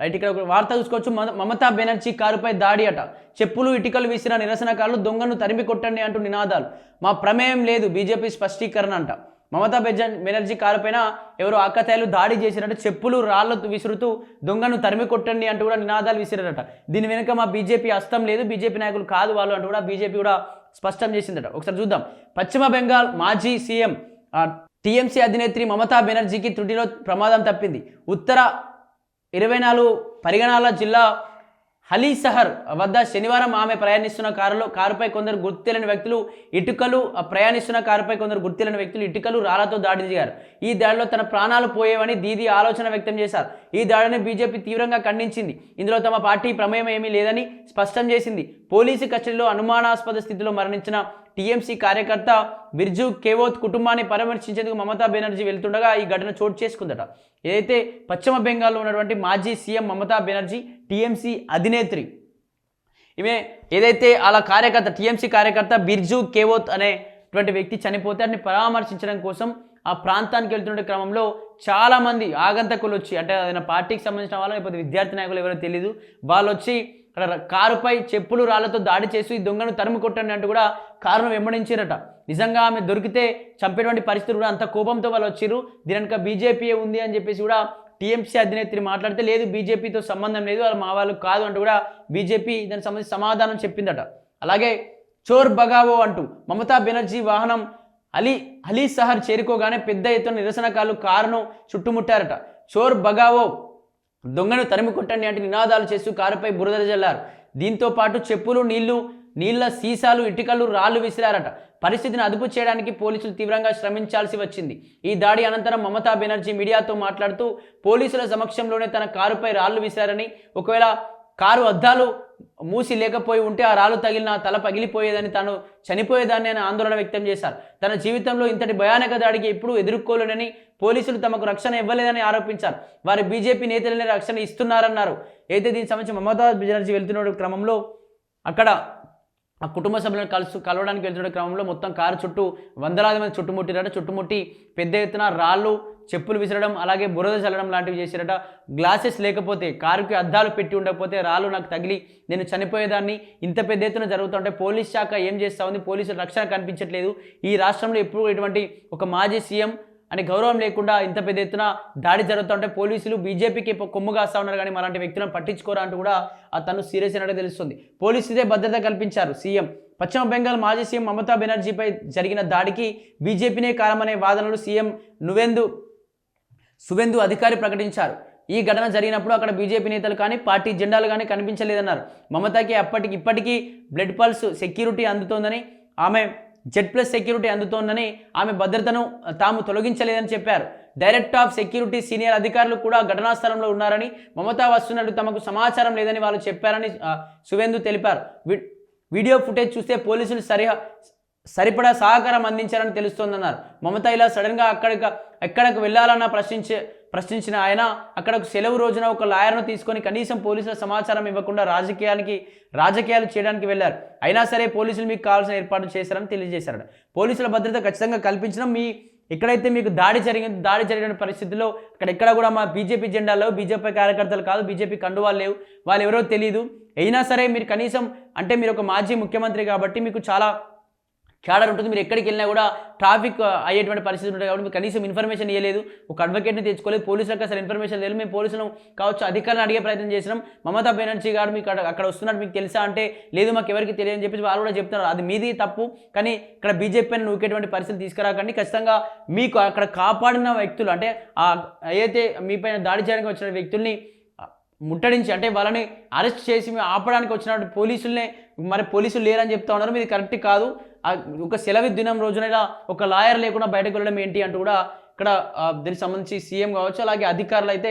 Right ఇక్కడ ఒక వార్త చూసుకోవచ్చు. మమతా బెనర్జీ కారుపై దాడి అట. చెప్పులు ఇటుకలు విసిరిన నిరసనకారులు దొంగను తరిమి కొట్టండి అంటూ నినాదాలు. మా ప్రమేయం లేదు బీజేపీ స్పష్టీకరణ అంట. మమతా బెనర్జీ కారుపైన ఎవరో ఆకతాయిలు దాడి చేసినట్టు చెప్పులు రాళ్లతో విసురుతూ దొంగను తరిమి కొట్టండి అంటూ కూడా నినాదాలు విసిరారట. దీని వెనుక మా బీజేపీ హస్తం లేదు, బీజేపీ నాయకులు కాదు వాళ్ళు అంటూ కూడా బీజేపీ కూడా స్పష్టం చేసిందట. ఒకసారి చూద్దాం. పశ్చిమ బెంగాల్ మాజీ సీఎం టీఎంసీ అధినేత్రి మమతా బెనర్జీకి త్రుటిలో ప్రమాదం తప్పింది. ఉత్తర 24 పరిగణాల జిల్లా హలీసహర్ వద్ద శనివారం ఆమె ప్రయాణిస్తున్న కారుపై కొందరు గుర్తులేని వ్యక్తులు ఇటుకలు రాళ్లతో దాడి చేశారు. ఈ దాడిలో తన ప్రాణాలు పోయేవని దీదీ ఆలోచన వ్యక్తం చేశారు. ఈ దాడిని బీజేపీ తీవ్రంగా ఖండించింది. ఇందులో తమ పార్టీ ప్రమేయం ఏమీ లేదని స్పష్టం చేసింది. పోలీసు కస్టడీలో అనుమానాస్పద స్థితిలో మరణించిన టీఎంసీ కార్యకర్త బిర్జు కేవోత్ కుటుంబాన్ని పరామర్శించేందుకు మమతా బెనర్జీ వెళ్తుండగా ఈ ఘటన చోటు చేసుకుందట. ఏదైతే పశ్చిమ బెంగాల్లో ఉన్నటువంటి మాజీ సీఎం మమతా బెనర్జీ టీఎంసీ అధినేత్రి, ఈమె ఏదైతే అలా కార్యకర్త టీఎంసీ కార్యకర్త బిర్జు కేవోత్ అనేటువంటి వ్యక్తి చనిపోతే అతన్ని పరామర్శించడం కోసం ఆ ప్రాంతానికి వెళ్తున్న క్రమంలో చాలామంది ఆగంతకులు వచ్చి, అంటే ఏదైనా పార్టీకి సంబంధించిన వాళ్ళు లేకపోతే విద్యార్థి నాయకులు ఎవరో తెలియదు, వాళ్ళు వచ్చి అక్కడ కారుపై చెప్పులు రాళ్లతో దాడి చేసి ఈ దొంగను తరుము కొట్టండి అంటూ కూడా కారును వెంబడించారట. నిజంగా ఆమె దొరికితే చంపేటువంటి పరిస్థితులు కూడా అంత కోపంతో వాళ్ళు వచ్చిర్రు. దీనికి బీజేపీయే ఉంది అని చెప్పేసి కూడా టీఎంసీ అధినేత్రి మాట్లాడితే, లేదు బీజేపీతో సంబంధం లేదు, వాళ్ళు మా వాళ్ళు కాదు అంటూ కూడా బీజేపీ దానికి సంబంధించి సమాధానం చెప్పిందట. అలాగే చోర్ బగావో అంటూ మమతా బెనర్జీ వాహనం హలీసహర్ చేరుకోగానే పెద్ద ఎత్తున నిరసనకారులు కారును చుట్టుముట్టారట. చోర్ బగావో దొంగను తరిమి కొట్టండి అంటే నినాదాలు చేస్తూ కారుపై బురద జల్లారు. దీంతో పాటు చెప్పులు నీళ్ల సీసాలు ఇటుకలు రాళ్లు విసిరారట. పరిస్థితిని అదుపు చేయడానికి పోలీసులు తీవ్రంగా శ్రమించాల్సి వచ్చింది. ఈ దాడి అనంతరం మమతా బెనర్జీ మీడియాతో మాట్లాడుతూ పోలీసుల సమక్షంలోనే తన కారుపై రాళ్లు విసిరారని, ఒకవేళ కారు అద్దాలు మూసి లేకపోయి ఉంటే ఆ రాళ్ళు తగిలిన తల పగిలిపోయేదని, తాను చనిపోయేదాన్ని అని ఆందోళన వ్యక్తం చేశారు. తన జీవితంలో ఇంతటి భయానక దాడికి ఎప్పుడూ ఎదుర్కోలేనని, పోలీసులు తమకు రక్షణ ఇవ్వలేదని ఆరోపించారు. వారి బీజేపీ నేతలనే రక్షణ ఇస్తున్నారన్నారు. అయితే దీనికి సంబంధించి మమతా బెనర్జీ వెళ్తున్న క్రమంలో అక్కడ ఆ కుటుంబ సభ్యులను కలవడానికి వెళ్తున్న క్రమంలో మొత్తం కారు చుట్టూ వందలాది మంది చుట్టుముట్టి పెద్ద ఎత్తున రాళ్ళు చెప్పులు విసరడం అలాగే బురద చల్లడం లాంటివి చేశారట. గ్లాసెస్ లేకపోతే, కారుకి అద్దాలు పెట్టి ఉండకపోతే రాళ్ళు నాకు తగిలి నేను చనిపోయేదాన్ని, ఇంత పెద్ద ఎత్తున జరుగుతుంటే పోలీస్ శాఖ ఏం చేస్తూ ఉంది, పోలీసుల రక్షణ కనిపించట్లేదు, ఈ రాష్ట్రంలో ఎప్పుడు ఇటువంటి ఒక మాజీ సీఎం అని గౌరవం లేకుండా ఇంత పెద్ద ఎత్తున దాడి జరుగుతుంటే పోలీసులు బీజేపీకి కొమ్ము కాస్తా ఉన్నారు కానీ అలాంటి వ్యక్తులను పట్టించుకోరా అంటూ కూడా తను సీరియస్ అయినట్టు తెలుస్తుంది. పోలీసులే భద్రత కల్పించారు. సీఎం పశ్చిమ బెంగాల్ మాజీ సీఎం మమతా బెనర్జీపై జరిగిన దాడికి బీజేపీనే కారణమనే వాదనలు సీఎం సువేందు అధికారి ప్రకటించారు. ఈ ఘటన జరిగినప్పుడు అక్కడ బీజేపీ నేతలు కానీ పార్టీ జెండాలు కానీ కనిపించలేదన్నారు. మమతాకి ఇప్పటికీ బ్లడ్ పల్స్ సెక్యూరిటీ అందుతోందని, ఆమె Z+ సెక్యూరిటీ అందుతోందని, ఆమె భద్రతను తాము తొలగించలేదని చెప్పారు. డైరెక్టర్ ఆఫ్ సెక్యూరిటీ సీనియర్ అధికారులు కూడా ఘటనా స్థలంలో ఉన్నారని, మమతా వస్తున్నట్టు తమకు సమాచారం లేదని వాళ్ళు చెప్పారని సువేందు తెలిపారు. వీడియో ఫుటేజ్ చూస్తే పోలీసులు సరిపడా సహకారం అందించారని తెలుస్తోందన్నారు. మమతా ఇలా సడన్గా ఎక్కడికి వెళ్ళాలన్నా ప్రశ్నించిన ఆయన అక్కడకు సెలవు రోజున ఒక లాయర్ను తీసుకొని కనీసం పోలీసుల సమాచారం ఇవ్వకుండా రాజకీయాలు చేయడానికి వెళ్లారు. అయినా సరే పోలీసులు మీకు కావాల్సిన ఏర్పాటు చేశారని తెలియజేశారు. పోలీసుల భద్రత ఖచ్చితంగా కల్పించడం, ఎక్కడైతే మీకు దాడి జరిగిన పరిస్థితుల్లో ఎక్కడ కూడా మా బీజేపీ జెండాలో బీజేపీ కార్యకర్తలు కాదు, బీజేపీ కండువాలు లేవు, వాళ్ళు ఎవరో తెలియదు. అయినా సరే మీరు కనీసం, అంటే మీరు ఒక మాజీ ముఖ్యమంత్రి కాబట్టి మీకు చాలా క్యాడర్ ఉంటుంది, మీరు ఎక్కడికి వెళ్ళినా కూడా ట్రాఫిక్ అయ్యేటువంటి పరిస్థితి ఉంటుంది కాబట్టి మీకు కనీసం ఇన్ఫర్మేషన్ ఇవ్వలేదు, ఒక అడ్వకేట్ని తెచ్చుకోలేదు, పోలీసులకు అసలు ఇన్ఫర్మేషన్ లేదు. మేము పోలీసులు కావచ్చు అధికారులను అడిగే ప్రయత్నం చేసినాం, మమతా బెనర్జీ గారు మీకు అక్కడ వస్తున్నట్టు మీకు తెలుసా అంటే లేదు మాకు ఎవరికి తెలియదని చెప్పేసి వాళ్ళు కూడా చెప్తున్నారు. అది మీది తప్పు, కానీ ఇక్కడ బీజేపీని నూకేటువంటి పరిస్థితి తీసుకురాకండి. ఖచ్చితంగా మీకు అక్కడ కాపాడిన వ్యక్తులు, అంటే ఏదైతే మీపైన దాడి చేయడానికి వచ్చిన వ్యక్తుల్ని ముట్టడించి, అంటే వాళ్ళని అరెస్ట్ చేసి ఆపడానికి వచ్చినటువంటి పోలీసులనే పోలీసులు లేరని చెప్తా ఉన్నారు. ఇది కరెక్ట్ కాదు. ఒక సెలవు దినం రోజున ఇలా ఒక లాయర్ లేకుండా బయటకు వెళ్ళడం ఏంటి అంటూ కూడా ఇక్కడ దీనికి సంబంధించి సీఎం కావచ్చు అలాగే అధికారులు అయితే